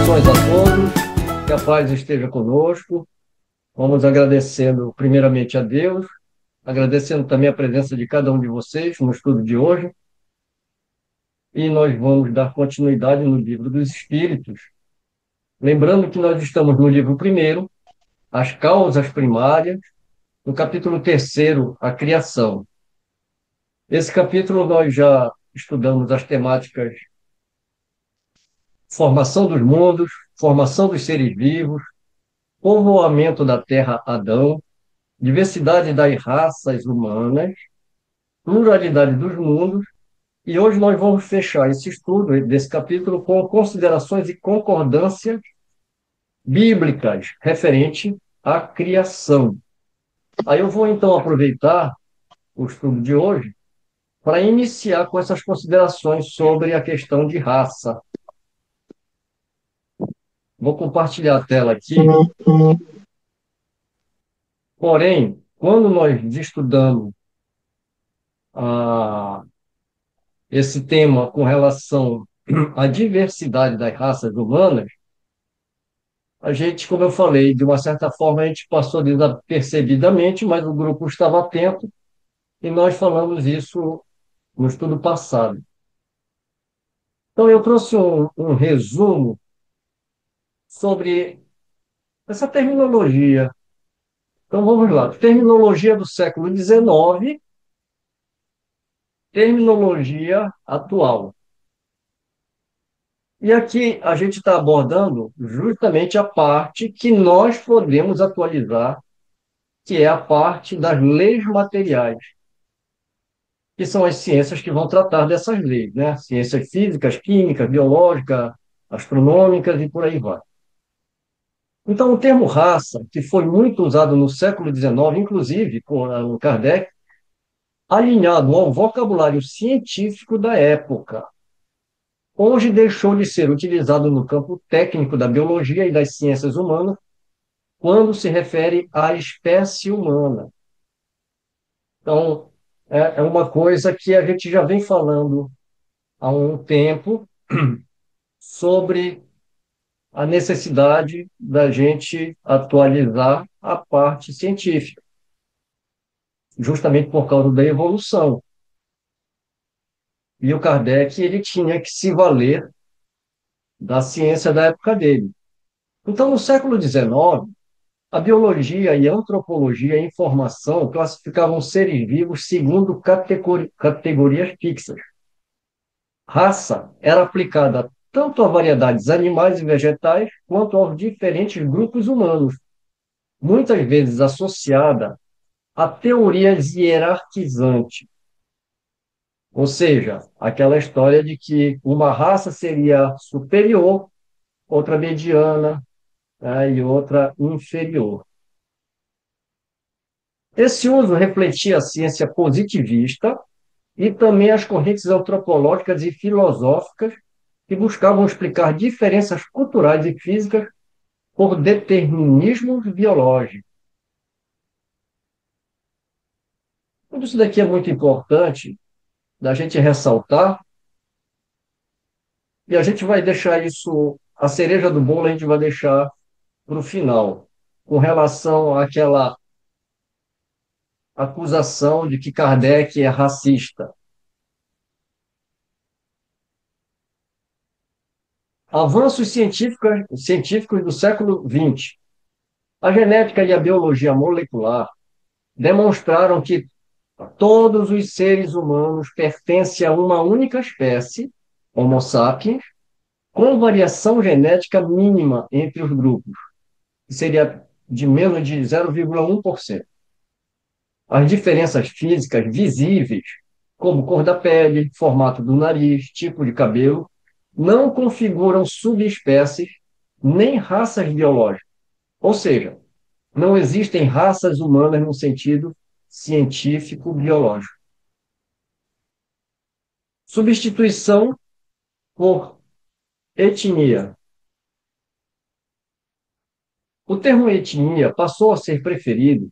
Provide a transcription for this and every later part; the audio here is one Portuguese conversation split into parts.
Saudações a todos, que a paz esteja conosco. Vamos agradecendo primeiramente a Deus, agradecendo também a presença de cada um de vocês no estudo de hoje. E nós vamos dar continuidade no Livro dos Espíritos. Lembrando que nós estamos no livro primeiro, As Causas Primárias, no capítulo terceiro, A Criação. Esse capítulo nós já estudamos as temáticas formação dos mundos, formação dos seres vivos, povoamento da Terra Adão, diversidade das raças humanas, pluralidade dos mundos, e hoje nós vamos fechar esse estudo desse capítulo com considerações e concordâncias bíblicas referente à criação. Aí eu vou então aproveitar o estudo de hoje para iniciar com essas considerações sobre a questão de raça. Vou compartilhar a tela aqui. Porém, quando nós estudamos a esse tema com relação à diversidade das raças humanas, a gente, como eu falei, de uma certa forma a gente passou desapercebidamente, mas o grupo estava atento e nós falamos isso no estudo passado. Então, eu trouxe um resumo sobre essa terminologia. Então, vamos lá. Terminologia do século XIX, terminologia atual. E aqui a gente está abordando justamente a parte que nós podemos atualizar, que é a parte das leis materiais, que são as ciências que vão tratar dessas leis, né? Ciências físicas, químicas, biológicas, astronômicas e por aí vai. Então, o termo raça, que foi muito usado no século XIX, inclusive por Kardec, alinhado ao vocabulário científico da época, hoje deixou de ser utilizado no campo técnico da biologia e das ciências humanas quando se refere à espécie humana. Então, é uma coisa que a gente já vem falando há um tempo sobre a necessidade da gente atualizar a parte científica, justamente por causa da evolução. E o Kardec ele tinha que se valer da ciência da época dele. Então, no século XIX, a biologia e a antropologia e a informação classificavam seres vivos segundo categorias fixas. Raça era aplicada tanto a variedades animais e vegetais quanto aos diferentes grupos humanos, muitas vezes associada a teorias hierarquizantes. Ou seja, aquela história de que uma raça seria superior, outra mediana, né, e outra inferior. Esse uso refletia a ciência positivista e também as correntes antropológicas e filosóficas que buscavam explicar diferenças culturais e físicas por determinismos biológicos. Tudo isso daqui é muito importante da gente ressaltar, e a gente vai deixar isso, a cereja do bolo, a gente vai deixar para o final, com relação àquela acusação de que Kardec é racista. Avanços científicos do século XX. A genética e a biologia molecular demonstraram que todos os seres humanos pertencem a uma única espécie, Homo sapiens, com variação genética mínima entre os grupos, que seria de menos de 0,1%. As diferenças físicas visíveis, como cor da pele, formato do nariz, tipo de cabelo, não configuram subespécies nem raças biológicas. Ou seja, não existem raças humanas no sentido científico-biológico. Substituição por etnia. O termo etnia passou a ser preferido.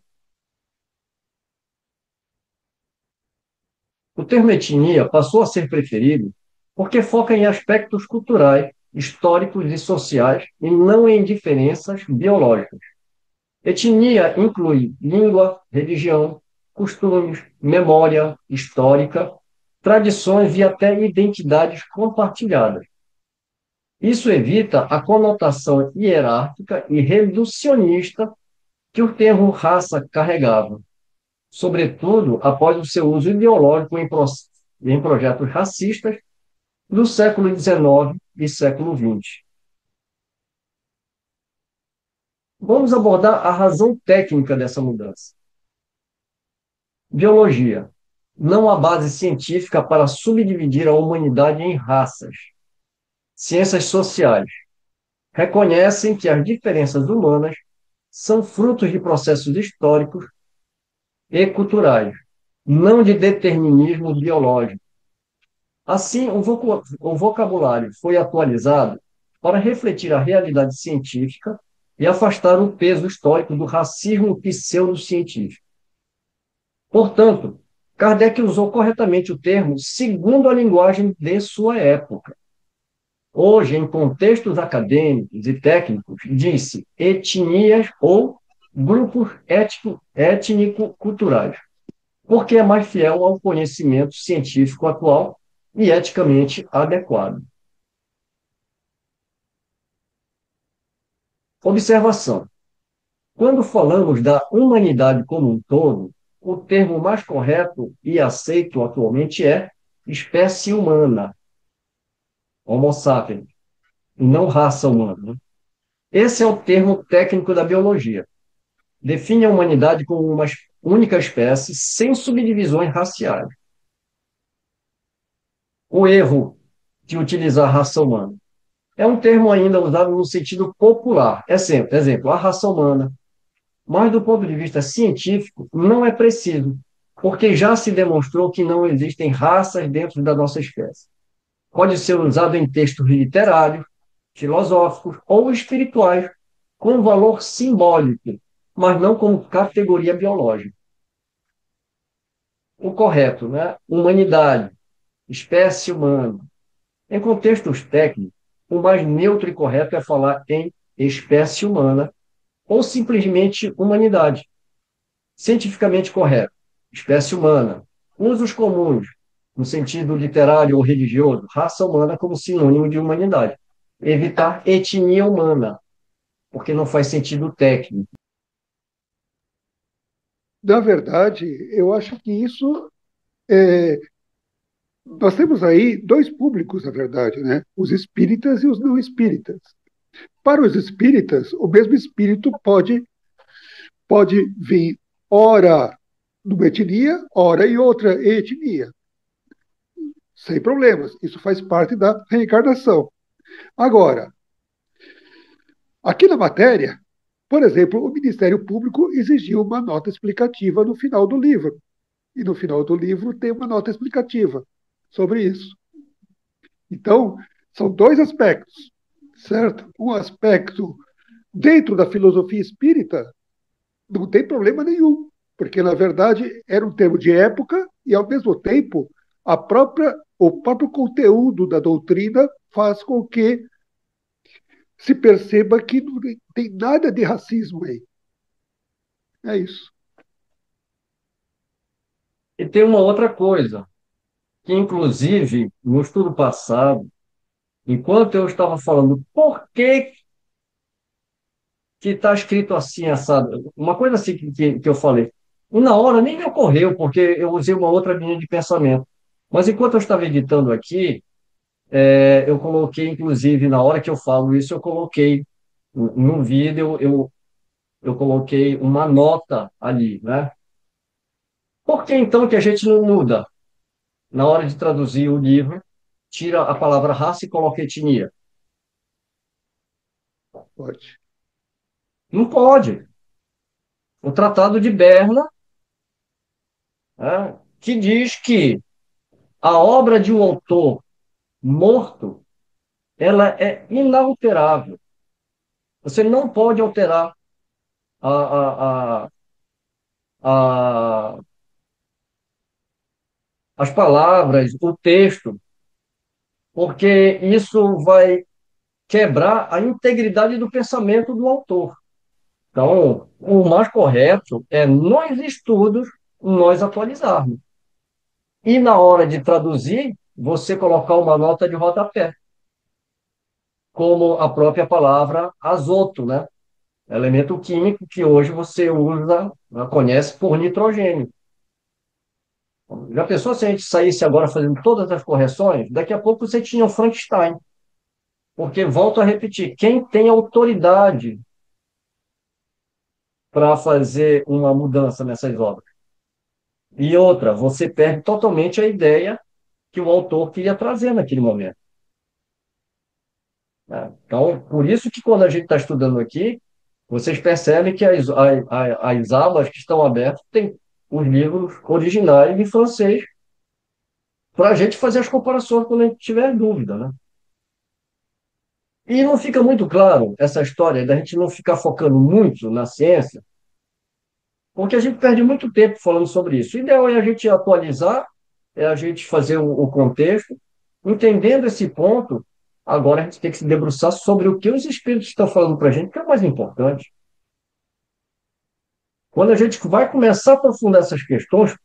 O termo etnia passou a ser preferido porque foca em aspectos culturais históricos e sociais, e não em diferenças biológicas. Etnia inclui língua, religião, costumes, memória histórica, tradições e até identidades compartilhadas. Isso evita a conotação hierárquica e reducionista que o termo raça carregava, sobretudo após o seu uso ideológico em projetos racistas do século XIX e século XX. Vamos abordar a razão técnica dessa mudança. Biologia. Não há base científica para subdividir a humanidade em raças. Ciências sociais reconhecem que as diferenças humanas são frutos de processos históricos e culturais, não de determinismo biológico. Assim, o vocabulário foi atualizado para refletir a realidade científica e afastar o peso histórico do racismo pseudocientífico. Portanto, Kardec usou corretamente o termo segundo a linguagem de sua época. Hoje, em contextos acadêmicos e técnicos, diz-se etnias ou grupos étnico-culturais, porque é mais fiel ao conhecimento científico atual e eticamente adequado. Observação: quando falamos da humanidade como um todo, o termo mais correto e aceito atualmente é espécie humana, Homo sapiens, e não raça humana, né? Esse é o termo técnico da biologia. Define a humanidade como uma única espécie, sem subdivisões raciais. O erro de utilizar raça humana é um termo ainda usado no sentido popular. Exemplo, a raça humana. Mas, do ponto de vista científico, não é preciso, porque já se demonstrou que não existem raças dentro da nossa espécie. Pode ser usado em textos literários, filosóficos ou espirituais, com valor simbólico, mas não como categoria biológica. O correto, né? Humanidade, espécie humana. Em contextos técnicos, o mais neutro e correto é falar em espécie humana ou simplesmente humanidade. Cientificamente correto, espécie humana. Usos comuns, no sentido literário ou religioso, raça humana como sinônimo de humanidade. Evitar etnia humana, porque não faz sentido técnico. Na verdade, eu acho que isso é, nós temos aí dois públicos, na verdade, né? Os espíritas e os não espíritas. Para os espíritas, o mesmo espírito pode vir ora numa etnia, ora em outra etnia, sem problemas. Isso faz parte da reencarnação. Agora, aqui na matéria, por exemplo, o Ministério Público exigiu uma nota explicativa no final do livro. E no final do livro tem uma nota explicativa sobre isso. Então, são dois aspectos, certo? Um aspecto dentro da filosofia espírita não tem problema nenhum, porque na verdade era um termo de época e ao mesmo tempo o próprio conteúdo da doutrina faz com que se perceba que não tem nada de racismo aí. É isso. E tem uma outra coisa, que inclusive, no estudo passado, enquanto eu estava falando por que está escrito assim, essa, uma coisa assim que eu falei, e na hora nem me ocorreu, porque eu usei uma outra linha de pensamento. Mas enquanto eu estava editando aqui, eu coloquei, inclusive, na hora que eu falo isso, eu coloquei no vídeo, eu coloquei uma nota ali, né? Por que então que a gente não muda, na hora de traduzir o livro, tira a palavra raça e coloca etnia? Pode. Não pode. O Tratado de Berna, né, que diz que a obra de um autor morto, ela é inalterável. Você não pode alterar a, a, as palavras, o texto, porque isso vai. quebrar a integridade do pensamento do autor. Então, o mais correto é nos estudos nós atualizarmos. E na hora de traduzir, você colocar uma nota de rodapé, como a própria palavra azoto, né? Elemento químico que hoje você usa, né, conhece por nitrogênio. Já pensou se a gente saísse agora fazendo todas as correções? Daqui a pouco você tinha o Frankenstein. Porque, volto a repetir, quem tem autoridade para fazer uma mudança nessas obras? E outra, você perde totalmente a ideia que o autor queria trazer naquele momento, né? Então, por isso que quando a gente está estudando aqui, vocês percebem que as abas que estão abertas têm os livros originais em francês para a gente fazer as comparações quando a gente tiver dúvida, né? E não fica muito claro essa história da gente não ficar focando muito na ciência, porque a gente perde muito tempo falando sobre isso. O ideal é a gente atualizar, é a gente fazer o contexto, entendendo esse ponto. Agora a gente tem que se debruçar sobre o que os espíritos estão falando para a gente, que é o mais importante. Quando a gente vai começar a aprofundar essas questões,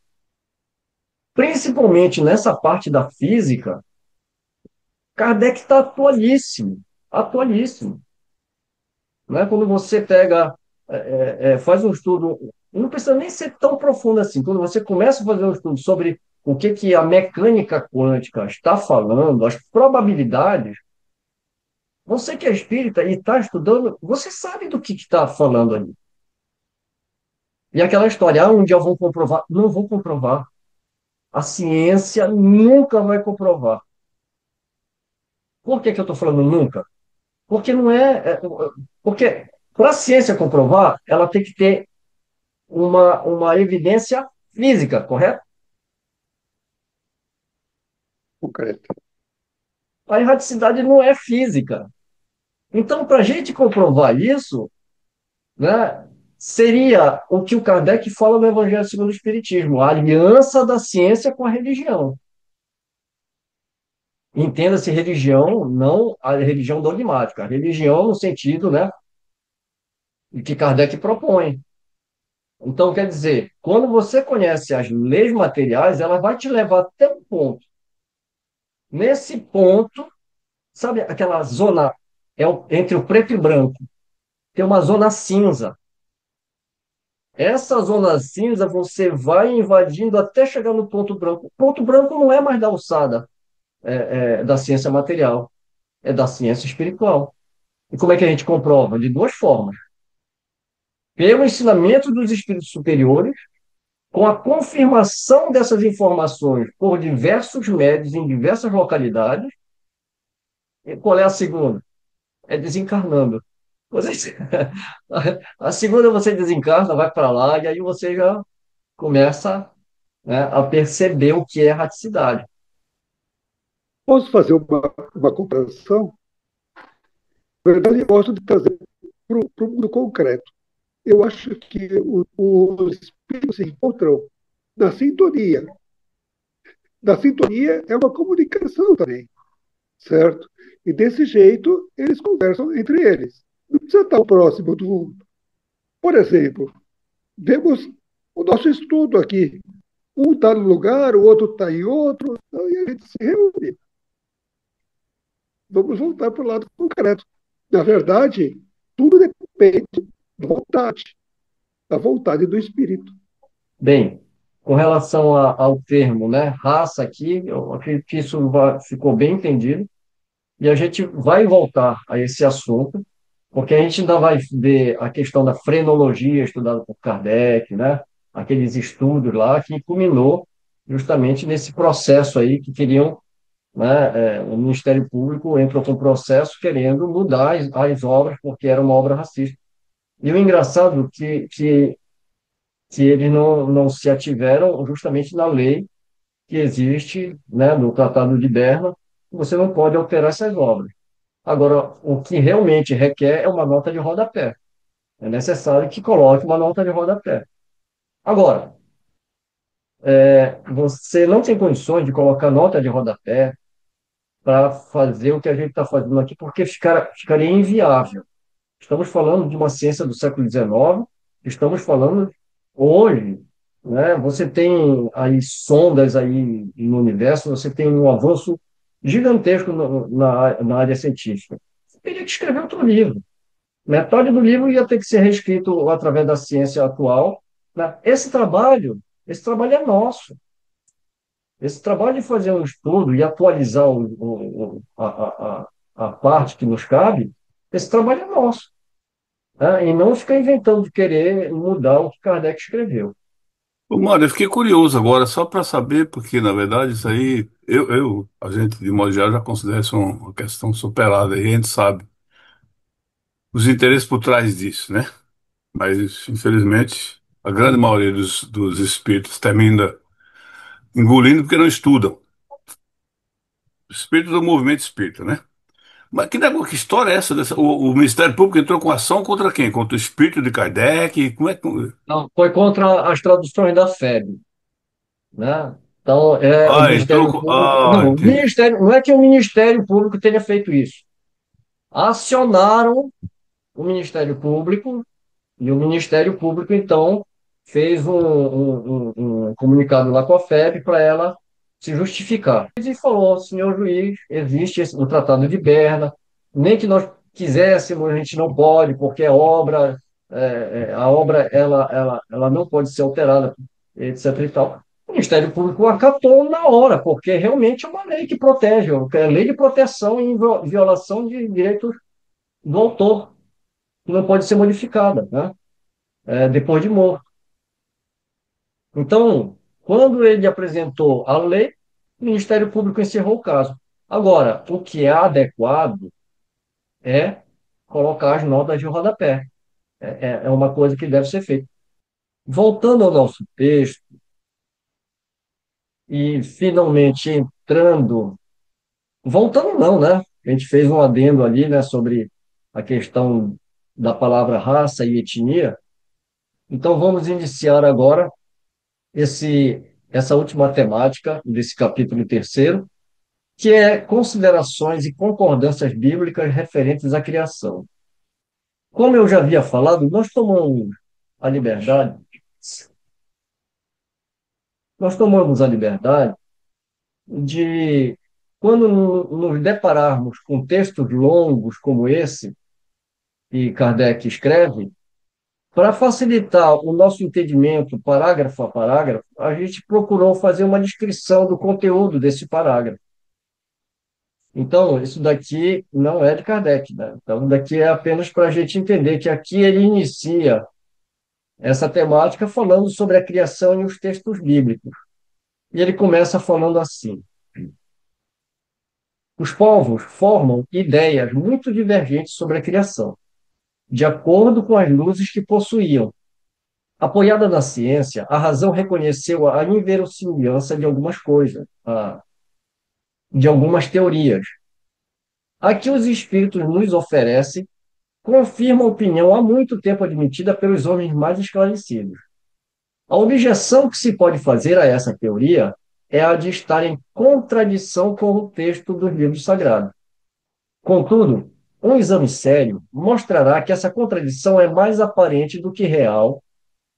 principalmente nessa parte da física, Kardec está atualíssimo, atualíssimo, né? Quando você pega, faz um estudo, não precisa nem ser tão profundo assim. Quando você começa a fazer um estudo sobre o que, que a mecânica quântica está falando, as probabilidades, você que é espírita e está estudando, você sabe do que está falando ali. E aquela história, um dia vão comprovar, não vou comprovar. A ciência nunca vai comprovar. Por que que eu estou falando nunca? Porque não porque para a ciência comprovar, ela tem que ter uma evidência física, correto? concreto. A erraticidade não é física. Então, para a gente comprovar isso, né, seria o que o Kardec fala no Evangelho segundo o Espiritismo, a aliança da ciência com a religião. Entenda-se religião, não a religião dogmática, a religião no sentido, né, que Kardec propõe. Então, quer dizer, quando você conhece as leis materiais, ela vai te levar até um ponto. Nesse ponto, sabe aquela zona entre o preto e branco? Tem uma zona cinza. Essa zona cinza você vai invadindo até chegar no ponto branco. O ponto branco não é mais da alçada da ciência material, é da ciência espiritual. E como é que a gente comprova? De duas formas. Pelo ensinamento dos espíritos superiores, com a confirmação dessas informações por diversos médios em diversas localidades. E qual é a segunda? É desencarnando. Você, a segunda você desencarna, vai para lá, e aí você já começa, né, a perceber o que é erraticidade. Posso fazer uma comparação? Na verdade, eu gosto de trazer para o mundo concreto. Eu acho que os espíritos se encontram na sintonia. Na sintonia é uma comunicação também, certo? E desse jeito, eles conversam entre eles. Não precisa estar próximo do outro. Por exemplo, vemos o nosso estudo aqui. Um está num lugar, o outro está em outro, e a gente se reúne. Vamos voltar para o lado concreto. Na verdade, tudo depende da vontade do espírito. Bem, com relação ao termo, né, raça aqui, eu acredito que isso ficou bem entendido, e a gente vai voltar a esse assunto, porque a gente ainda vai ver a questão da frenologia estudada por Kardec, né, aqueles estudos lá que culminou justamente nesse processo aí que queriam, né, o Ministério Público entrou com um processo querendo mudar as obras porque era uma obra racista. E o engraçado que eles não se ativeram justamente na lei que existe, né, no Tratado de Berna, você não pode alterar essas obras. Agora, o que realmente requer é uma nota de rodapé. É necessário que coloque uma nota de rodapé. Agora, você não tem condições de colocar nota de rodapé para fazer o que a gente está fazendo aqui, porque ficaria inviável. Estamos falando de uma ciência do século XIX, estamos falando hoje, né? Você tem aí sondas aí no universo, você tem um avanço gigantesco na área científica. Você teria que escrever outro livro. Metade do livro ia ter que ser reescrito através da ciência atual, né? Esse trabalho é nosso. Esse trabalho de fazer um estudo e atualizar a parte que nos cabe, esse trabalho é nosso, né? E não ficar inventando de querer mudar o que Kardec escreveu. Ô, Mário, eu fiquei curioso agora, só para saber, porque na verdade isso aí, a gente de modo geral já considera isso uma questão superada, e a gente sabe os interesses por trás disso, né? Mas, infelizmente, a grande maioria dos espíritos termina engolindo porque não estudam. Espírito do movimento espírita, né? Mas que negócio, que história é essa? O Ministério Público entrou com ação contra quem? Contra o espírito de Kardec? Como é que. Então, foi contra as traduções da FEB, né? Então, o Ah, entrou Ministério com. Público. Ah, Não, entendi. não é que o Ministério Público tenha feito isso. Acionaram o Ministério Público. E o Ministério Público, então, fez um comunicado lá com a FEB para ela se justificar. E falou, senhor juiz, existe o Tratado de Berna, nem que nós quiséssemos, a gente não pode, porque a obra ela não pode ser alterada, etc. e tal. O Ministério Público acatou na hora, porque realmente é uma lei que protege, é lei de proteção em violação de direitos do autor, que não pode ser modificada, né? Depois de morto. Então, quando ele apresentou a lei, o Ministério Público encerrou o caso. Agora, o que é adequado é colocar as notas de rodapé. É uma coisa que deve ser feita. Voltando ao nosso texto e finalmente entrando, voltando não, né? A gente fez um adendo ali, né, sobre a questão da palavra raça e etnia. Então, vamos iniciar agora essa última temática desse capítulo terceiro, que é considerações e concordâncias bíblicas referentes à criação. Como eu já havia falado, a liberdade, nós tomamos a liberdade de, quando nos depararmos com textos longos como esse, que Kardec escreve, para facilitar o nosso entendimento parágrafo a parágrafo, a gente procurou fazer uma descrição do conteúdo desse parágrafo. Então, isso daqui não é de Kardec, né? Então, daqui é apenas para a gente entender que aqui ele inicia essa temática falando sobre a criação e os textos bíblicos. E ele começa falando assim: os povos formam ideias muito divergentes sobre a criação, de acordo com as luzes que possuíam. Apoiada na ciência, a razão reconheceu a inverossimilhança de algumas coisas, de algumas teorias. A que os espíritos nos oferecem confirma a opinião há muito tempo admitida pelos homens mais esclarecidos. A objeção que se pode fazer a essa teoria é a de estar em contradição com o texto dos livros sagrados. Contudo, um exame sério mostrará que essa contradição é mais aparente do que real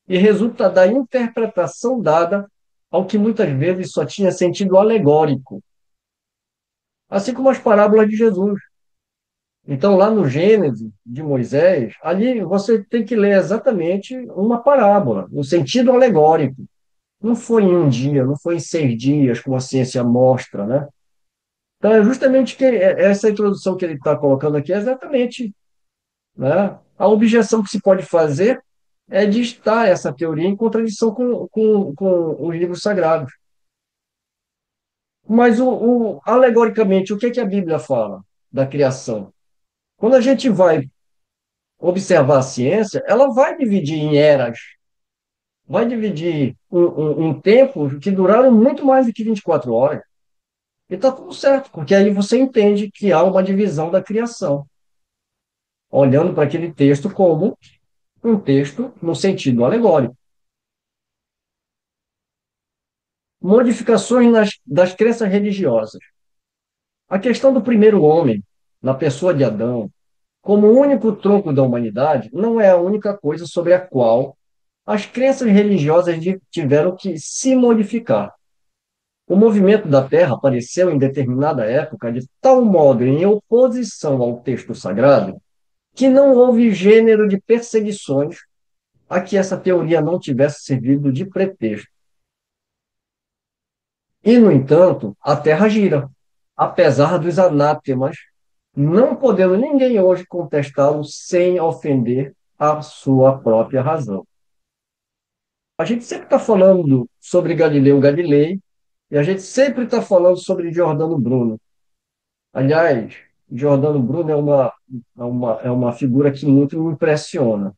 e resulta da interpretação dada ao que muitas vezes só tinha sentido alegórico, assim como as parábolas de Jesus. Então, lá no Gênesis de Moisés, ali você tem que ler exatamente uma parábola, no sentido alegórico. Não foi em um dia, não foi em 6 dias, como a ciência mostra, né? Então, é justamente essa introdução que ele está colocando aqui é exatamente, né? A objeção que se pode fazer é de estar essa teoria em contradição com os livros sagrados. Mas, alegoricamente, o que a Bíblia fala da criação? Quando a gente vai observar a ciência, ela vai dividir em eras, vai dividir em tempos que duraram muito mais do que 24 horas. E está tudo certo, porque aí você entende que há uma divisão da criação, olhando para aquele texto como um texto no sentido alegórico. Modificações das crenças religiosas. A questão do primeiro homem, na pessoa de Adão, como o único tronco da humanidade, não é a única coisa sobre a qual as crenças religiosas tiveram que se modificar. O movimento da Terra apareceu em determinada época de tal modo em oposição ao texto sagrado que não houve gênero de perseguições a que essa teoria não tivesse servido de pretexto. E, no entanto, a Terra gira, apesar dos anátemas, não podendo ninguém hoje contestá-lo sem ofender a sua própria razão. A gente sempre está falando sobre Galileu Galilei e a gente sempre está falando sobre Giordano Bruno. Aliás, Giordano Bruno é uma figura que muito me impressiona.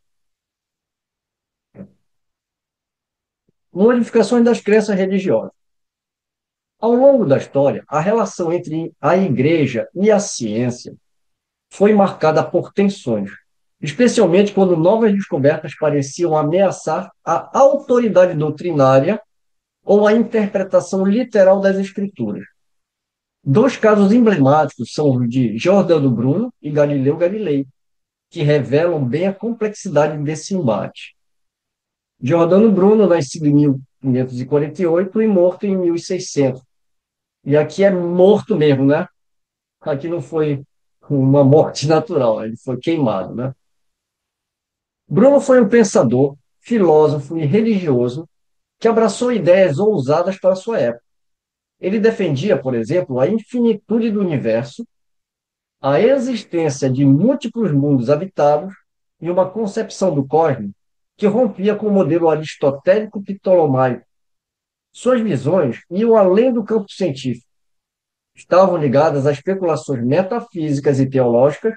Modificações das crenças religiosas. Ao longo da história, a relação entre a igreja e a ciência foi marcada por tensões, especialmente quando novas descobertas pareciam ameaçar a autoridade doutrinária ou a interpretação literal das escrituras. Dois casos emblemáticos são os de Giordano Bruno e Galileu Galilei, que revelam bem a complexidade desse embate. Giordano Bruno, nascido em 1548 e morto em 1600. E aqui é morto mesmo, né? Aqui não foi uma morte natural, ele foi queimado, né? Bruno foi um pensador, filósofo e religioso que abraçou ideias ousadas para sua época. Ele defendia, por exemplo, a infinitude do universo, a existência de múltiplos mundos habitados e uma concepção do cosmos que rompia com o modelo aristotélico ptolomaico. Suas visões iam além do campo científico, estavam ligadas a especulações metafísicas e teológicas,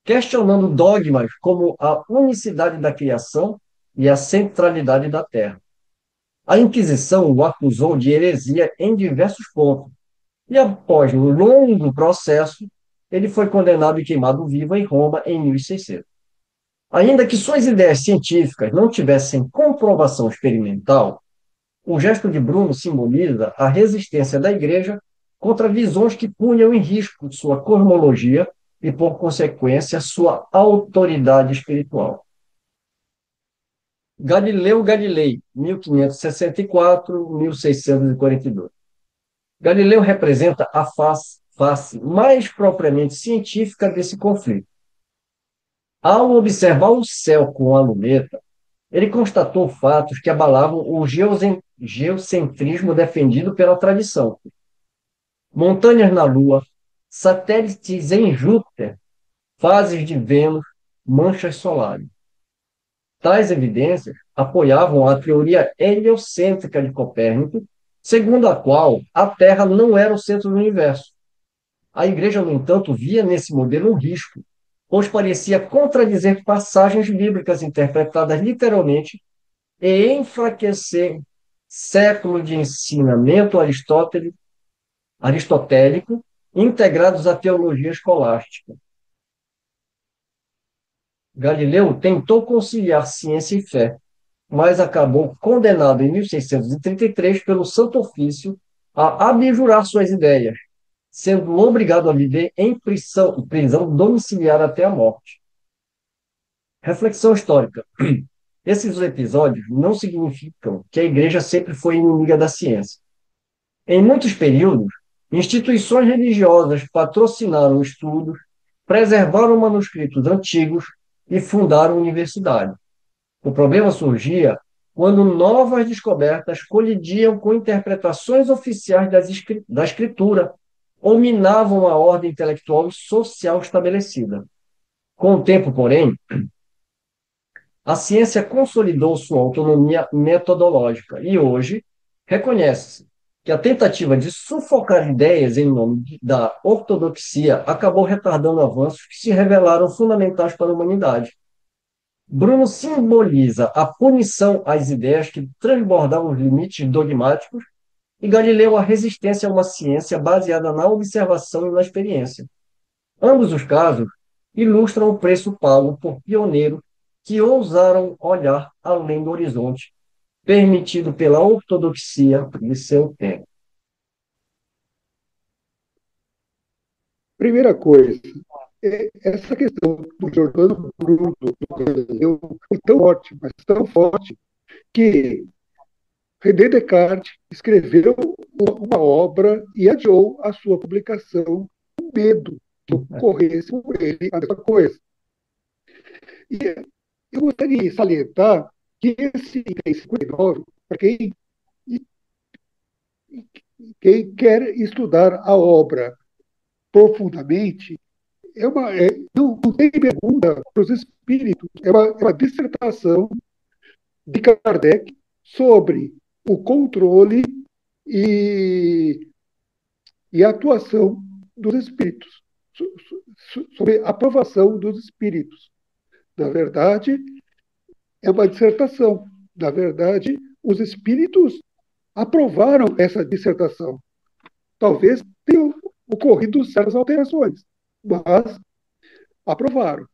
questionando dogmas como a unicidade da criação e a centralidade da Terra. A Inquisição o acusou de heresia em diversos pontos, e após um longo processo, ele foi condenado e queimado vivo em Roma em 1600. Ainda que suas ideias científicas não tivessem comprovação experimental, o gesto de Bruno simboliza a resistência da Igreja contra visões que punham em risco sua cosmologia e, por consequência, sua autoridade espiritual. Galileu Galilei, 1564-1642. Galileu representa a face mais propriamente científica desse conflito. Ao observar o céu com a luneta, ele constatou fatos que abalavam o geocentrismo defendido pela tradição. Montanhas na Lua, satélites em Júpiter, fases de Vênus, manchas solares. Tais evidências apoiavam a teoria heliocêntrica de Copérnico, segundo a qual a Terra não era o centro do universo. A Igreja, no entanto, via nesse modelo um risco, pois parecia contradizer passagens bíblicas interpretadas literalmente e enfraquecer séculos de ensinamento aristotélico integrados à teologia escolástica. Galileu tentou conciliar ciência e fé, mas acabou condenado em 1633 pelo Santo Ofício a abjurar suas ideias, sendo obrigado a viver em prisão domiciliar até a morte. Reflexão histórica. Esses episódios não significam que a Igreja sempre foi inimiga da ciência. Em muitos períodos, instituições religiosas patrocinaram estudos, preservaram manuscritos antigos e fundaram universidades. O problema surgia quando novas descobertas colidiam com interpretações oficiais da escritura ou minavam a ordem intelectual e social estabelecida. Com o tempo, porém, a ciência consolidou sua autonomia metodológica e hoje reconhece-se que a tentativa de sufocar ideias em nome da ortodoxia acabou retardando avanços que se revelaram fundamentais para a humanidade. Bruno simboliza a punição às ideias que transbordavam os limites dogmáticos e Galileu a resistência a uma ciência baseada na observação e na experiência. Ambos os casos ilustram o preço pago por pioneiros que ousaram olhar além do horizonte, permitido pela ortodoxia de seu tempo. Primeira coisa, essa questão do Giordano Bruno, do Galileu, foi tão forte, mas tão forte, que René Descartes escreveu uma obra e adiou a sua publicação com medo que ocorresse por ele a mesma coisa. E eu gostaria de salientar que esse item 59, para quem quer estudar a obra profundamente, não tem pergunta para os espíritos, é uma dissertação de Kardec sobre o controle e, e a atuação dos espíritos, sobre a aprovação dos espíritos. Na verdade, é uma dissertação. Na verdade, os espíritos aprovaram essa dissertação. Talvez tenham ocorrido certas alterações, mas aprovaram.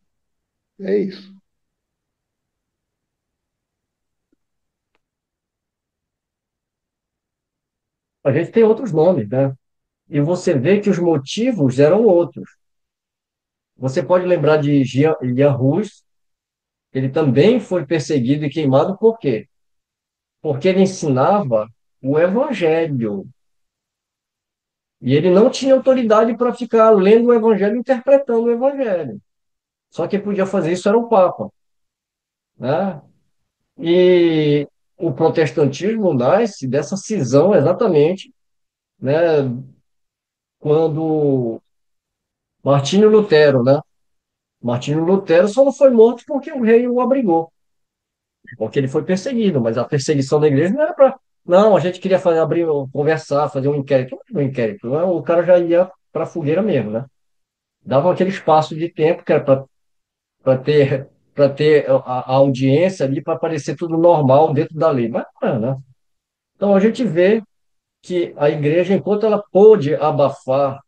É isso. A gente tem outros nomes, né? E você vê que os motivos eram outros. Você pode lembrar de Jean Rus, ele também foi perseguido e queimado, por quê? Porque ele ensinava o evangelho. E ele não tinha autoridade para ficar lendo o evangelho e interpretando o evangelho. Só quem podia fazer isso era o Papa, né? E o protestantismo nasce dessa cisão exatamente, né, quando Martinho Lutero, né? Martinho Lutero só não foi morto porque o rei o abrigou, porque ele foi perseguido, mas a perseguição da igreja não era para. Não, a gente queria fazer, abrir, conversar, fazer um inquérito. Não era um inquérito, né? O cara já ia para a fogueira mesmo, né? Davam aquele espaço de tempo que era para ter a audiência ali, para parecer tudo normal dentro da lei. Mas não é, né? Então a gente vê que a igreja, enquanto ela pôde abafar,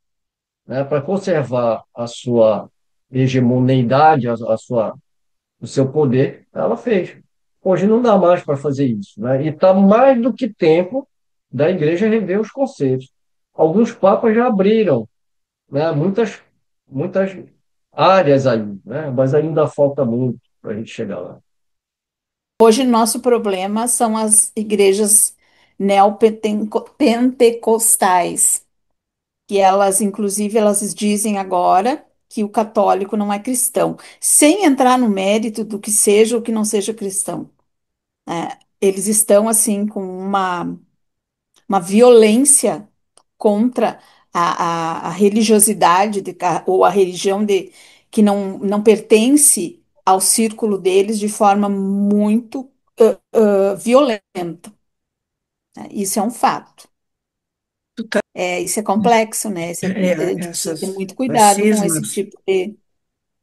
né, para conservar a sua hegemoneidade, o seu poder, ela fez. Hoje não dá mais para fazer isso, né? E está mais do que tempo da igreja rever os conceitos. Alguns papas já abriram, né, muitas áreas aí, né? Mas ainda falta muito para a gente chegar lá. Hoje, nosso problema são as igrejas neopentecostais, que elas, inclusive, elas dizem agora que o católico não é cristão, sem entrar no mérito do que seja ou que não seja cristão, né? Eles estão, assim, com uma violência contra a religiosidade ou a religião que não pertence ao círculo deles de forma muito violenta, né? Isso é um fato. Isso é complexo, né? A gente precisa ter Essas muito cuidado com esse cismas, tipo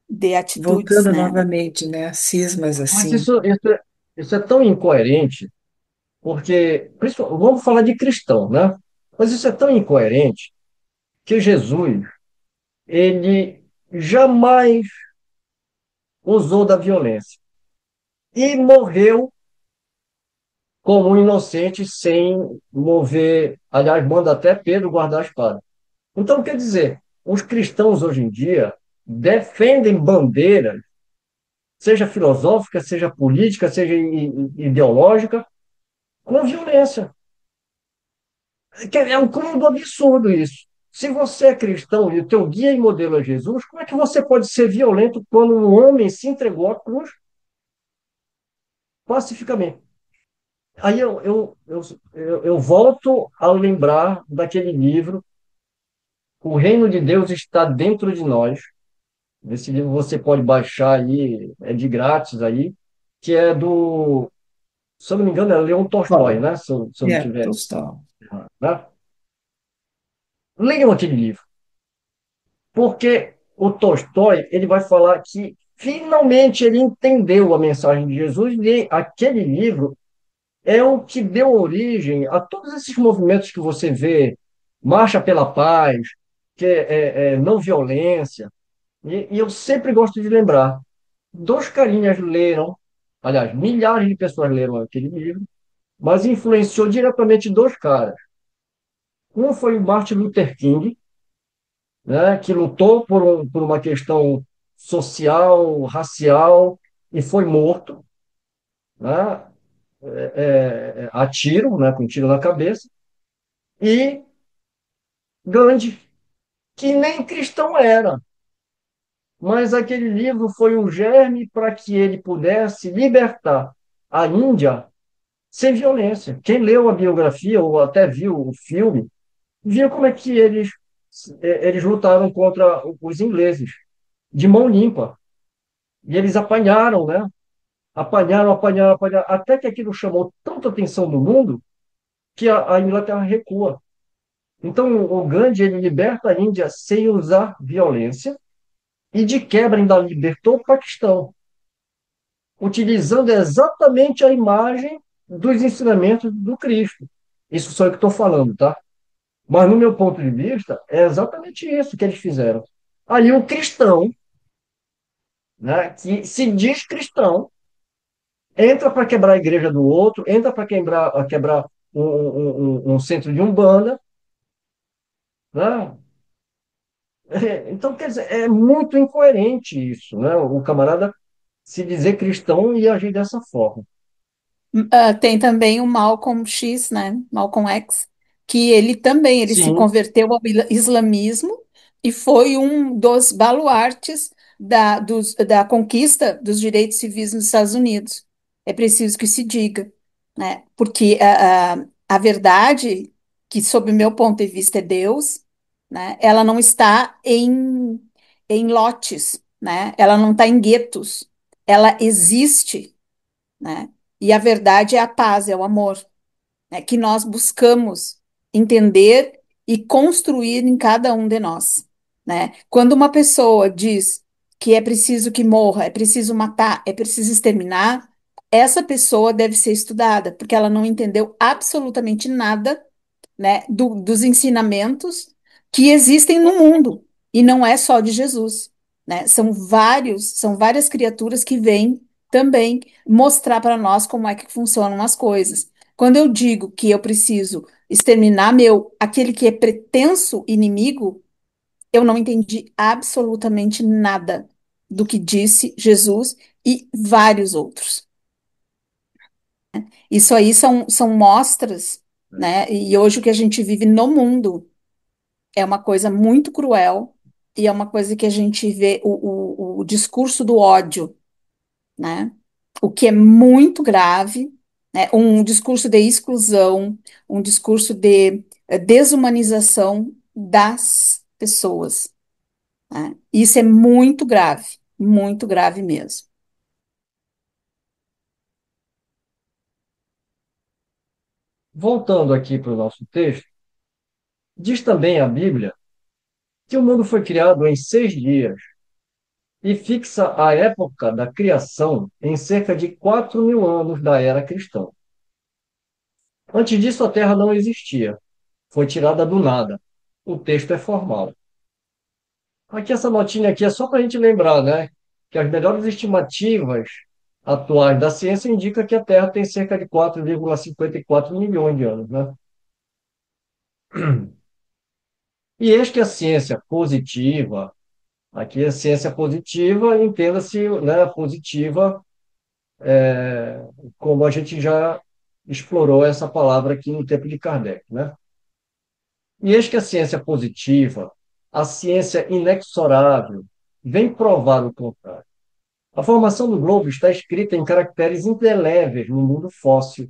de atitudes, voltando né? novamente, né? Cismas Mas assim. isso é tão incoerente, porque, vamos falar de cristão, né? Mas isso é tão incoerente que Jesus, ele jamais usou da violência e morreu como um inocente sem mover. Aliás, manda até Pedro guardar a espada. Então, quer dizer, os cristãos hoje em dia defendem bandeiras, seja filosófica, seja política, seja ideológica, com violência. É um cúmulo do absurdo isso. Se você é cristão e o teu guia e modelo é Jesus, como é que você pode ser violento quando um homem se entregou à cruz pacificamente? Aí eu volto a lembrar daquele livro, O Reino de Deus está dentro de nós. Esse livro você pode baixar aí, é de grátis aí, que é do, se eu não me engano, é Leon Tolstói, Bom, né? Se eu não tiver, Tolstói. né? Leiam aquele livro, porque o Tolstói, ele vai falar que finalmente ele entendeu a mensagem de Jesus e aquele livro é o que deu origem a todos esses movimentos que você vê, Marcha pela Paz, que é não violência. E eu sempre gosto de lembrar, dois carinhas leram, aliás, milhares de pessoas leram aquele livro, mas influenciou diretamente dois caras. Um foi o Martin Luther King, né, que lutou por uma questão social, racial, e foi morto, né, a tiro, né, com um tiro na cabeça, e Gandhi, que nem cristão era, mas aquele livro foi um germe para que ele pudesse libertar a Índia sem violência. Quem leu a biografia ou até viu o filme, viu como é que eles lutaram contra os ingleses, de mão limpa. E eles apanharam, né? Apanharam, apanharam, apanharam, até que aquilo chamou tanta atenção do mundo que a Inglaterra recua. Então, o Gandhi, ele liberta a Índia sem usar violência e, de quebra, ainda libertou o Paquistão, utilizando exatamente a imagem dos ensinamentos do Cristo. Isso só eu que estou falando, tá? Mas, no meu ponto de vista, é exatamente isso que eles fizeram. Aí o cristão, né, que se diz cristão, entra para quebrar a igreja do outro, entra para quebrar um centro de umbanda, né? Então, quer dizer, é muito incoerente isso, né? O camarada se dizer cristão e agir dessa forma. Tem também o Malcolm X, né? Malcolm X, que ele também ele se Sim, converteu ao islamismo e foi um dos baluartes da conquista dos direitos civis nos Estados Unidos. É preciso que se diga, né? Porque a verdade, que sob o meu ponto de vista é Deus, né? Ela não está em lotes, né? Ela não está em guetos. Ela existe, né? E a verdade é a paz, é o amor, né? Que nós buscamos entender e construir em cada um de nós, né? Quando uma pessoa diz que é preciso que morra, é preciso matar, é preciso exterminar, essa pessoa deve ser estudada, porque ela não entendeu absolutamente nada, né, dos ensinamentos que existem no mundo, e não é só de Jesus, né? São várias criaturas que vêm também mostrar para nós como é que funcionam as coisas. Quando eu digo que eu preciso exterminar aquele que é pretenso inimigo, eu não entendi absolutamente nada do que disse Jesus e vários outros. Isso aí são mostras, né? E hoje o que a gente vive no mundo é uma coisa muito cruel e é uma coisa que a gente vê o discurso do ódio, né? O que é muito grave, né? Um discurso de exclusão, um discurso de desumanização das pessoas, né? Isso é muito grave mesmo. voltando aqui para o nosso texto, diz também a Bíblia que o mundo foi criado em 6 dias e fixa a época da criação em cerca de 4.000 anos da era cristã. Antes disso, a Terra não existia, foi tirada do nada. O texto é formal. Aqui, essa notinha aqui é só para a gente lembrar, né, que as melhores estimativas atuais da ciência indicam que a Terra tem cerca de 4,54 milhões de anos, né? E eis que a ciência positiva, aqui a ciência positiva, entenda-se, né, positiva, como a gente já explorou essa palavra aqui no tempo de Kardec, né? E eis que a ciência positiva, a ciência inexorável, vem provar o contrário. A formação do globo está escrita em caracteres indeléveis no mundo fóssil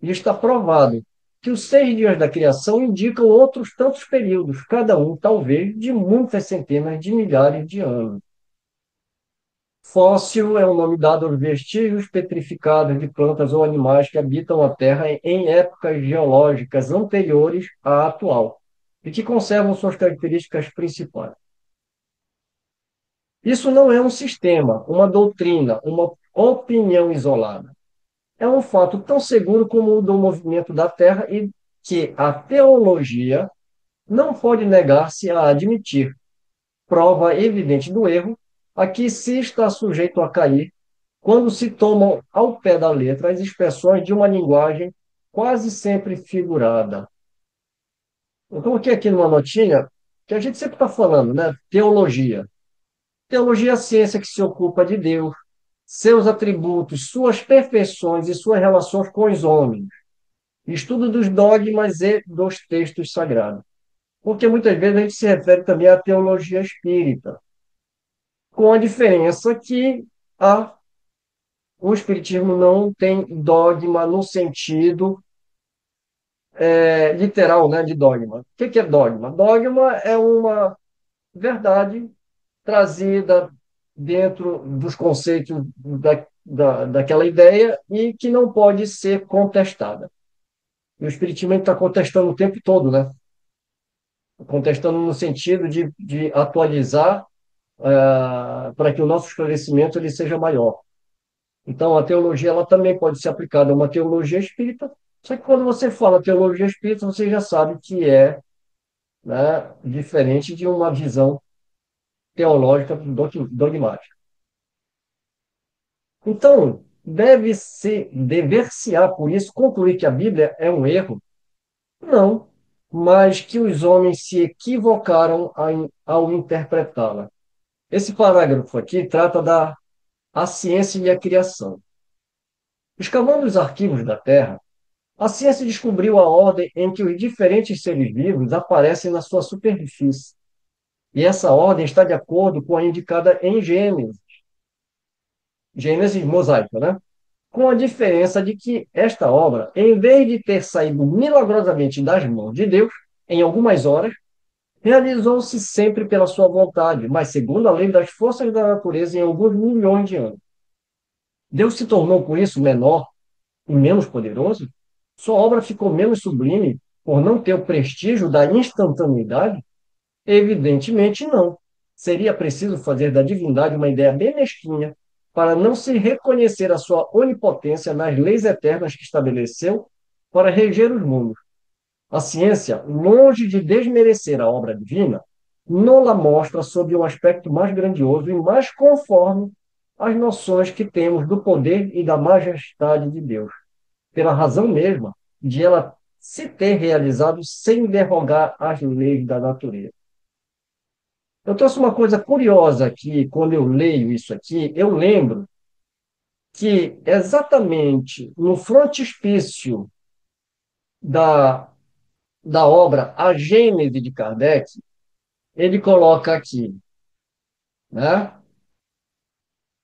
e está provado que os 6 dias da criação indicam outros tantos períodos, cada um, talvez, de muitas centenas de milhares de anos. Fóssil é o nome dado aos vestígios petrificados de plantas ou animais que habitam a Terra em épocas geológicas anteriores à atual e que conservam suas características principais. Isso não é um sistema, uma doutrina, uma opinião isolada. É um fato tão seguro como o do movimento da Terra e que a teologia não pode negar-se a admitir. Prova evidente do erro a que se está sujeito a cair quando se tomam ao pé da letra as expressões de uma linguagem quase sempre figurada. Eu coloquei aqui numa notinha que a gente sempre está falando, né? Teologia. Teologia é a ciência que se ocupa de Deus, seus atributos, suas perfeições e suas relações com os homens. Estudo dos dogmas e dos textos sagrados. Porque muitas vezes a gente se refere também à teologia espírita, com a diferença que o espiritismo não tem dogma no sentido literal, né, de dogma. O que é dogma? Dogma é uma verdade trazida dentro dos conceitos daquela ideia e que não pode ser contestada. E o Espiritismo está contestando o tempo todo, né? Contestando no sentido de atualizar para que o nosso esclarecimento ele seja maior. Então, a teologia ela também pode ser aplicada a uma teologia espírita, só que quando você fala teologia espírita, você já sabe que é, né, diferente de uma visão teológica dogmática. Então, dever-se-á, por isso, concluir que a Bíblia é um erro? Não, mas que os homens se equivocaram ao interpretá-la. Esse parágrafo aqui trata a ciência e a criação. Escavando os arquivos da Terra, a ciência descobriu a ordem em que os diferentes seres vivos aparecem na sua superfície. E essa ordem está de acordo com a indicada em Gênesis, Gênesis mosaica, né? Com a diferença de que esta obra, em vez de ter saído milagrosamente das mãos de Deus, em algumas horas, realizou-se sempre pela sua vontade, mas segundo a lei das forças da natureza em alguns milhões de anos. Deus se tornou, por isso, menor e menos poderoso? Sua obra ficou menos sublime por não ter o prestígio da instantaneidade? Evidentemente não. Seria preciso fazer da divindade uma ideia bem mesquinha para não se reconhecer a sua onipotência nas leis eternas que estabeleceu para reger os mundos. A ciência, longe de desmerecer a obra divina, não-la mostra sob um aspecto mais grandioso e mais conforme às noções que temos do poder e da majestade de Deus, pela razão mesma de ela se ter realizado sem derrogar as leis da natureza. Eu trouxe uma coisa curiosa aqui, quando eu leio isso aqui, eu lembro que exatamente no frontispício da, da obra A Gênese de Kardec, ele coloca aqui, né?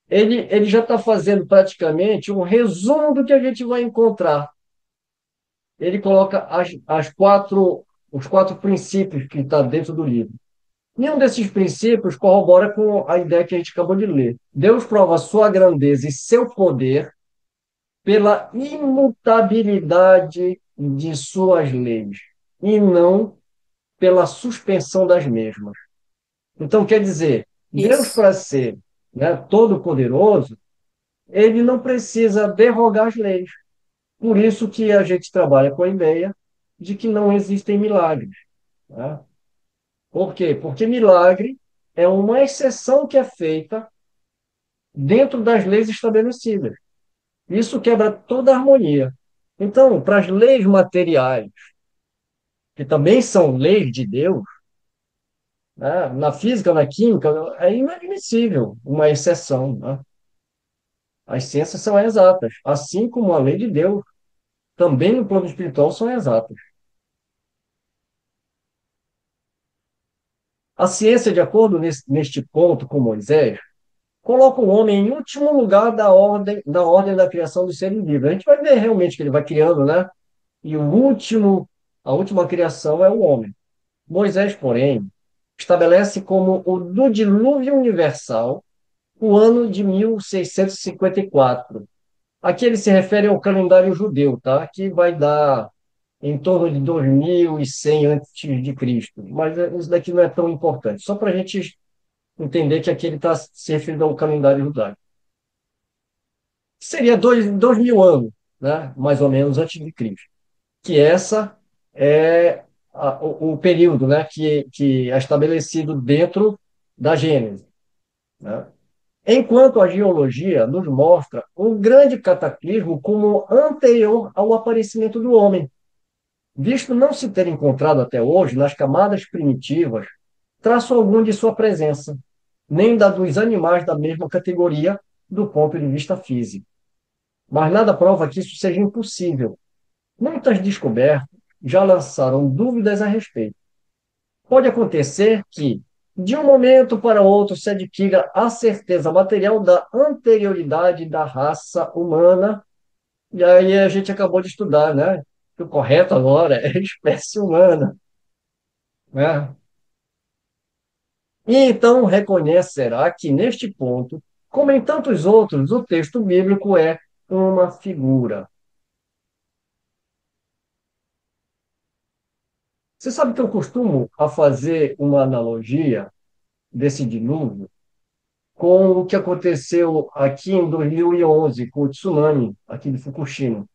Ele já está fazendo praticamente um resumo do que a gente vai encontrar. Ele coloca os quatro princípios que está dentro do livro. Nenhum desses princípios corrobora com a ideia que a gente acabou de ler. Deus prova sua grandeza e seu poder pela imutabilidade de suas leis, e não pela suspensão das mesmas. Então, quer dizer, Deus, Isso. para ser, né, todo-poderoso, ele não precisa derrogar as leis. Por isso que a gente trabalha com a ideia de que não existem milagres. Né? Por quê? Porque milagre é uma exceção que é feita dentro das leis estabelecidas. Isso quebra toda a harmonia. Então, para as leis materiais, que também são leis de Deus, né, na física, na química, é inadmissível uma exceção. Né? As ciências são exatas, assim como a lei de Deus, também no plano espiritual, são exatas. A ciência, de acordo neste ponto com Moisés, coloca o homem em último lugar da ordem da criação dos seres vivos. A gente vai ver realmente que ele vai criando, né? E a última criação é o homem. Moisés, porém, estabelece como o do dilúvio universal o ano de 1654. Aqui ele se refere ao calendário judeu, tá? Que vai dar em torno de 2100 antes de Cristo. Mas isso daqui não é tão importante. Só para a gente entender que aqui ele está se referindo ao calendário judaico. Seria 2000 anos, né? Mais ou menos antes de Cristo. Que essa é o período, né? Que é estabelecido dentro da Gênese. Né? Enquanto a geologia nos mostra um grande cataclismo como anterior ao aparecimento do homem, visto não se ter encontrado até hoje nas camadas primitivas traço algum de sua presença, nem da dos animais da mesma categoria do ponto de vista físico. Mas nada prova que isso seja impossível. Muitas descobertas já lançaram dúvidas a respeito. Pode acontecer que, de um momento para outro, se adquira a certeza material da anterioridade da raça humana, e aí a gente acabou de estudar, né? Que o correto agora é espécie humana, né? E então reconhecerá que, neste ponto, como em tantos outros, o texto bíblico é uma figura. Você sabe que eu costumo a fazer uma analogia desse dilúvio com o que aconteceu aqui em 2011, com o tsunami aqui de Fukushima.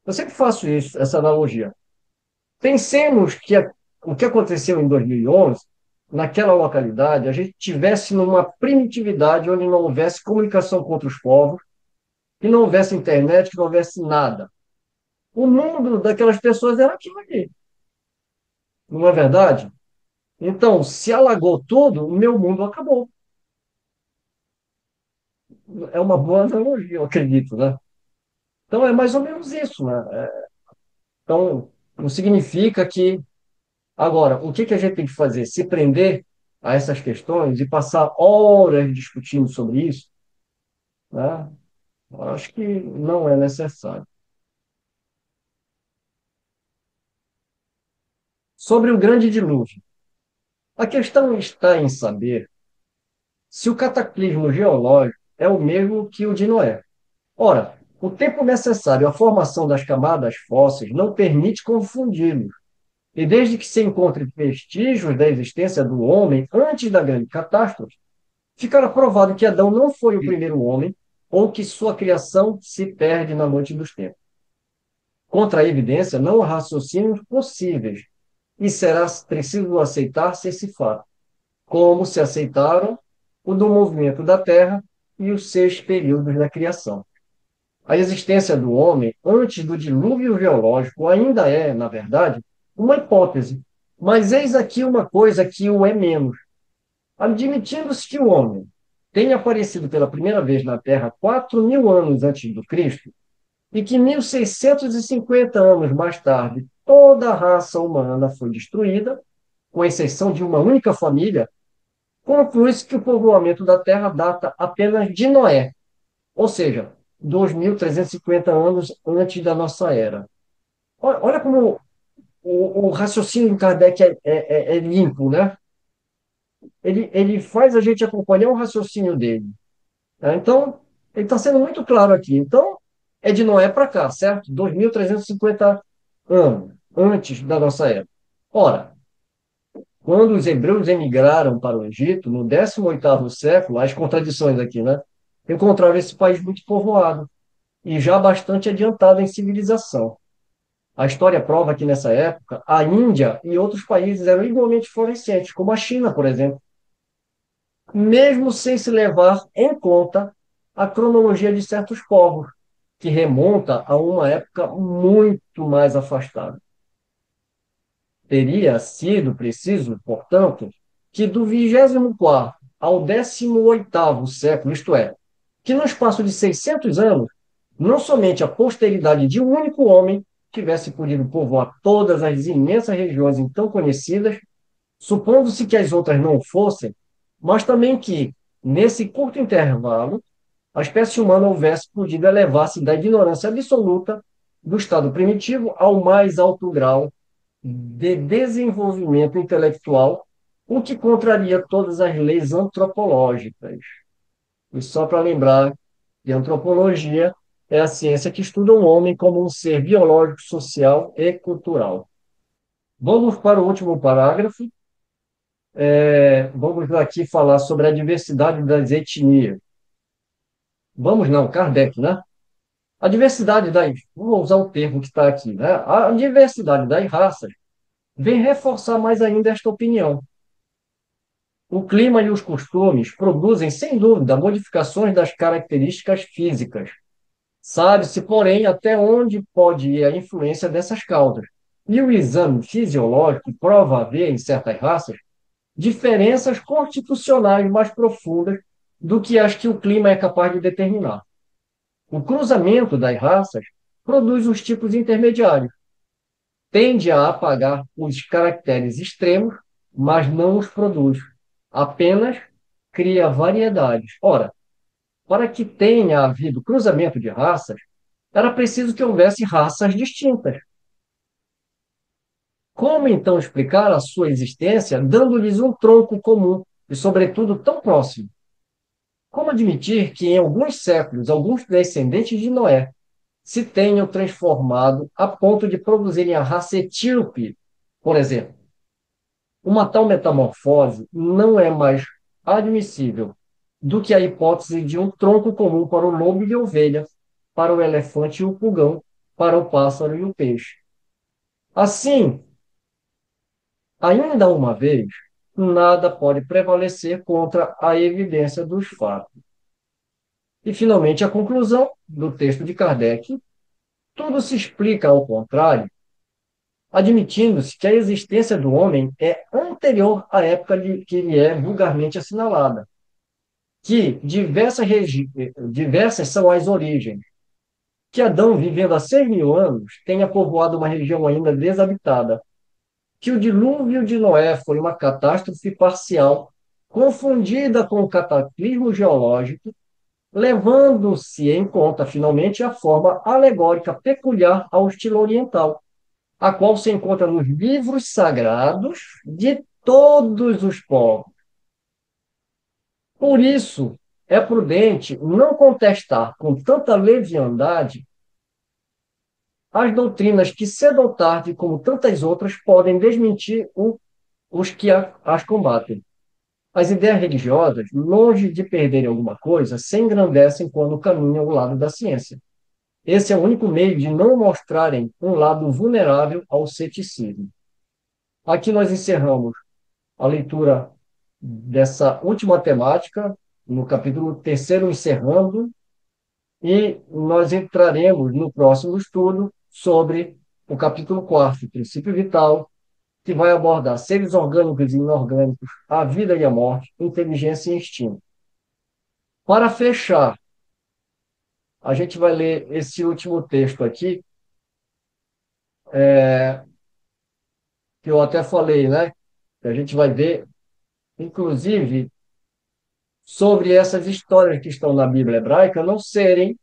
Eu sempre faço isso, essa analogia. Pensemos que o que aconteceu em 2011, naquela localidade, a gente tivesse numa primitividade onde não houvesse comunicação com outros povos, que não houvesse internet, que não houvesse nada. O mundo daquelas pessoas era aquilo ali, não é verdade? Então, se alagou tudo, o meu mundo acabou. É uma boa analogia, eu acredito, né? Então, é mais ou menos isso, né? Então, não significa que. Agora, o que que a gente tem que fazer? Se prender a essas questões e passar horas discutindo sobre isso, né? Eu acho que não é necessário. Sobre o grande dilúvio. A questão está em saber se o cataclismo geológico é o mesmo que o de Noé. Ora, o tempo necessário à formação das camadas fósseis não permite confundi-los. E desde que se encontre vestígios da existência do homem antes da grande catástrofe, ficará provado que Adão não foi o primeiro homem ou que sua criação se perde na noite dos tempos. Contra a evidência, não há raciocínios possíveis e será preciso aceitar-se esse fato, como se aceitaram o do movimento da Terra e os 6 períodos da criação. A existência do homem antes do dilúvio geológico ainda é, na verdade, uma hipótese, mas eis aqui uma coisa que o é menos. Admitindo-se que o homem tenha aparecido pela primeira vez na Terra 4.000 anos antes do Cristo e que 1.650 anos mais tarde toda a raça humana foi destruída, com exceção de uma única família, conclui-se que o povoamento da Terra data apenas de Noé, ou seja, 2.350 anos antes da nossa era. Olha como o raciocínio de Kardec é limpo, né? Ele faz a gente acompanhar o raciocínio dele. Tá? Então, ele está sendo muito claro aqui. Então, é de Noé para cá, certo? 2.350 anos antes da nossa era. Ora, quando os hebreus emigraram para o Egito, no 18º século, as contradições aqui, né? Encontraram esse país muito povoado e já bastante adiantado em civilização. A história prova que, nessa época, a Índia e outros países eram igualmente florescentes, como a China, por exemplo, mesmo sem se levar em conta a cronologia de certos povos, que remonta a uma época muito mais afastada. Teria sido preciso, portanto, que do 24º ao 18º século, isto é, que no espaço de 600 anos, não somente a posteridade de um único homem tivesse podido povoar todas as imensas regiões então conhecidas, supondo-se que as outras não fossem, mas também que, nesse curto intervalo, a espécie humana houvesse podido elevar-se da ignorância absoluta do estado primitivo ao mais alto grau de desenvolvimento intelectual, o que contraria todas as leis antropológicas. E só para lembrar que a antropologia é a ciência que estuda o homem como um ser biológico, social e cultural. Vamos para o último parágrafo. Vamos aqui falar sobre a diversidade das etnias. Vamos não, Kardec, né? A diversidade das, vou usar o termo que está aqui, né? A diversidade das raças vem reforçar mais ainda esta opinião. O clima e os costumes produzem, sem dúvida, modificações das características físicas. Sabe-se, porém, até onde pode ir a influência dessas causas. E o exame fisiológico prova haver, em certas raças, diferenças constitucionais mais profundas do que as que o clima é capaz de determinar. O cruzamento das raças produz os tipos intermediários, tende a apagar os caracteres extremos, mas não os produz. Apenas cria variedades. Ora, para que tenha havido cruzamento de raças, era preciso que houvesse raças distintas. Como então explicar a sua existência dando-lhes um tronco comum e, sobretudo, tão próximo? Como admitir que, em alguns séculos, alguns descendentes de Noé se tenham transformado a ponto de produzirem a raça etíope, por exemplo? Uma tal metamorfose não é mais admissível do que a hipótese de um tronco comum para o lobo e a ovelha, para o elefante e o pulgão, para o pássaro e o peixe. Assim, ainda uma vez, nada pode prevalecer contra a evidência dos fatos. E, finalmente, a conclusão do texto de Kardec: tudo se explica ao contrário, admitindo-se que a existência do homem é anterior à época de que lhe é vulgarmente assinalada, que diversas são as origens, que Adão, vivendo há 6.000 anos, tenha povoado uma região ainda desabitada, que o dilúvio de Noé foi uma catástrofe parcial, confundida com o cataclismo geológico, levando-se em conta, finalmente, a forma alegórica peculiar ao estilo oriental, a qual se encontra nos livros sagrados de todos os povos. Por isso, é prudente não contestar com tanta leviandade as doutrinas que, cedo ou tarde, como tantas outras, podem desmentir os que as combatem. As ideias religiosas, longe de perderem alguma coisa, se engrandecem quando caminham ao lado da ciência. Esse é o único meio de não mostrarem um lado vulnerável ao ceticismo. Aqui nós encerramos a leitura dessa última temática, no capítulo 3º, encerrando, e nós entraremos no próximo estudo sobre o capítulo 4º, princípio vital, que vai abordar seres orgânicos e inorgânicos, a vida e a morte, inteligência e instinto. Para fechar, a gente vai ler esse último texto aqui, que eu até falei, né? Que a gente vai ver, inclusive, sobre essas histórias que estão na Bíblia hebraica não serem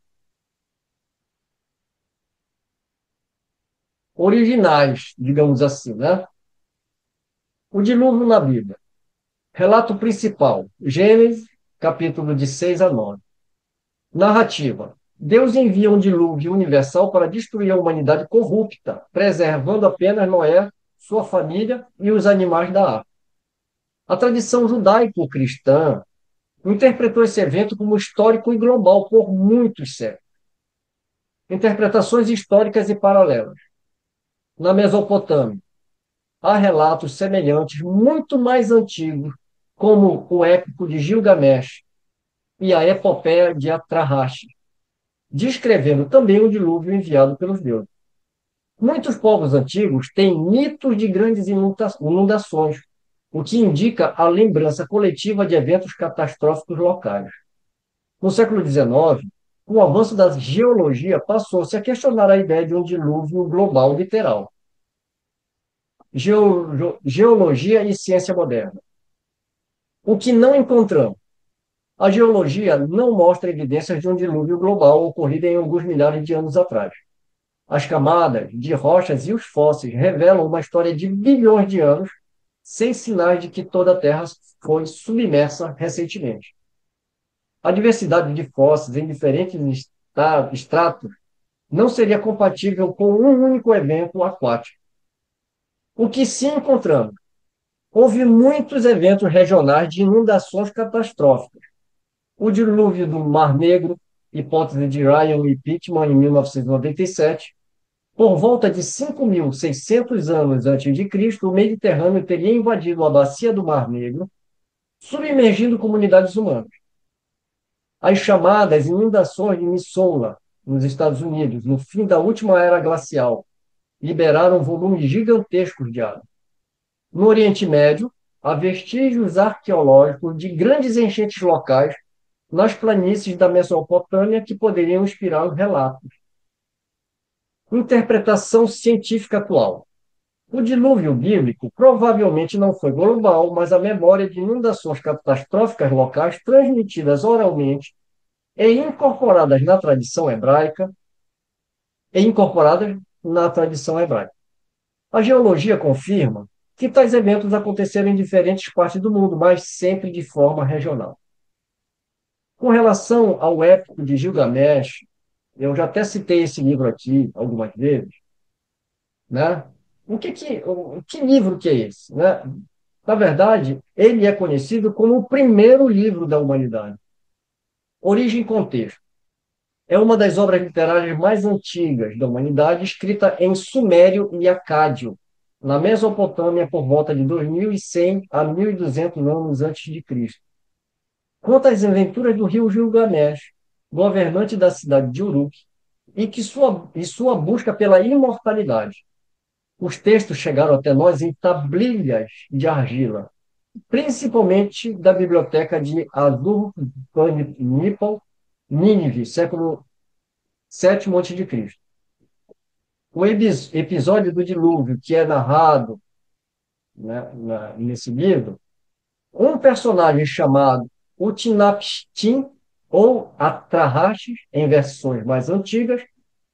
originais, digamos assim, né? O dilúvio na Bíblia. Relato principal, Gênesis, capítulo de 6 a 9. Narrativa. Deus envia um dilúvio universal para destruir a humanidade corrupta, preservando apenas Noé, sua família e os animais da arca. A tradição judaico-cristã interpretou esse evento como histórico e global por muitos séculos. Interpretações históricas e paralelas. Na Mesopotâmia, há relatos semelhantes, muito mais antigos, como o épico de Gilgamesh e a epopeia de Atrahashi, descrevendo também o dilúvio enviado pelos deuses. Muitos povos antigos têm mitos de grandes inundações, o que indica a lembrança coletiva de eventos catastróficos locais. No século XIX, com o avanço da geologia, passou-se a questionar a ideia de um dilúvio global literal. Geologia e ciência moderna. O que não encontramos? A geologia não mostra evidências de um dilúvio global ocorrido em alguns milhares de anos atrás. As camadas de rochas e os fósseis revelam uma história de bilhões de anos, sem sinais de que toda a Terra foi submersa recentemente. A diversidade de fósseis em diferentes estratos não seria compatível com um único evento aquático. O que sim encontramos? Houve muitos eventos regionais de inundações catastróficas. O dilúvio do Mar Negro, hipótese de Ryan e Pittman, em 1997. Por volta de 5.600 anos antes de Cristo, o Mediterrâneo teria invadido a bacia do Mar Negro, submergindo comunidades humanas. As chamadas inundações de Missoula, nos Estados Unidos, no fim da última era glacial, liberaram volumes gigantescos de água. No Oriente Médio, há vestígios arqueológicos de grandes enchentes locais nas planícies da Mesopotâmia que poderiam inspirar os relatos. Interpretação científica atual. O dilúvio bíblico provavelmente não foi global, mas a memória de inundações catastróficas locais transmitidas oralmente e incorporadas na tradição hebraica. A geologia confirma que tais eventos aconteceram em diferentes partes do mundo, mas sempre de forma regional. Com relação ao épico de Gilgamesh, eu já até citei esse livro aqui algumas vezes, né? Que livro que é esse, né? Na verdade, ele é conhecido como o primeiro livro da humanidade. Origem e contexto. É uma das obras literárias mais antigas da humanidade, escrita em sumério e acádio, na Mesopotâmia por volta de 2100 a 1200 anos antes de Cristo. Conta as aventuras do rio Gilgamesh, governante da cidade de Uruk, e sua busca pela imortalidade. Os textos chegaram até nós em tablilhas de argila, principalmente da biblioteca de Azurbanipal, Nínive, século VII a.C. O episódio do dilúvio que é narrado, né, nesse livro, um personagem chamado Utnapishtim, ou Atrahasis, em versões mais antigas,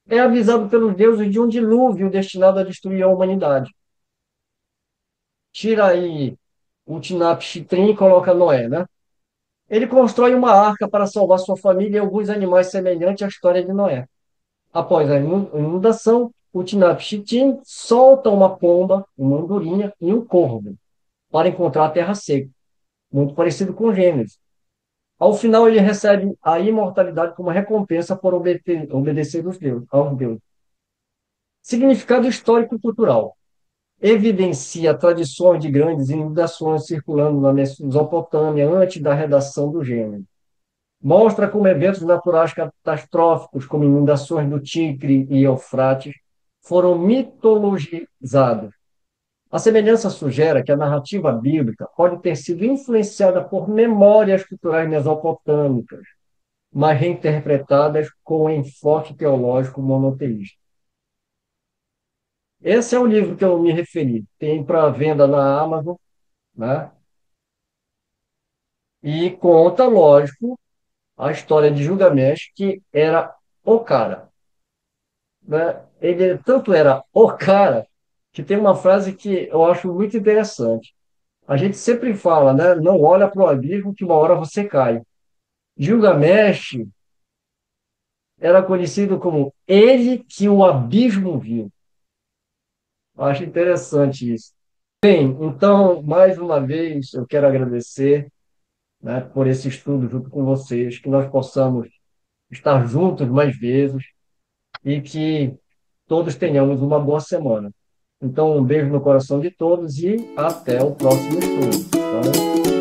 é avisado pelos deuses de um dilúvio destinado a destruir a humanidade. Tira aí Utnapishtim e coloca Noé, né? Ele constrói uma arca para salvar sua família e alguns animais semelhantes à história de Noé. Após a inundação, Utnapishtim solta uma pomba, uma andorinha e um corvo para encontrar a terra seca, muito parecido com Gênesis. Ao final, ele recebe a imortalidade como recompensa por obedecer aos deuses. Significado histórico-cultural. Evidencia tradições de grandes inundações circulando na Mesopotâmia antes da redação do Gênesis. Mostra como eventos naturais catastróficos, como inundações do Tigre e Eufrates, foram mitologizados. A semelhança sugere que a narrativa bíblica pode ter sido influenciada por memórias culturais mesopotâmicas, mas reinterpretadas com enfoque teológico monoteísta. Esse é o livro que eu me referi. Tem para venda na Amazon, né? E conta, lógico, a história de Gilgamesh, que era o cara, né? Ele tanto era o cara que tem uma frase que eu acho muito interessante. A gente sempre fala, né? Não olha para o abismo que uma hora você cai. Gilgamesh era conhecido como ele que o abismo viu. Eu acho interessante isso. Bem, então, mais uma vez, eu quero agradecer, né, por esse estudo junto com vocês, que nós possamos estar juntos mais vezes e que todos tenhamos uma boa semana. Então, um beijo no coração de todos e até o próximo estudo. Tá?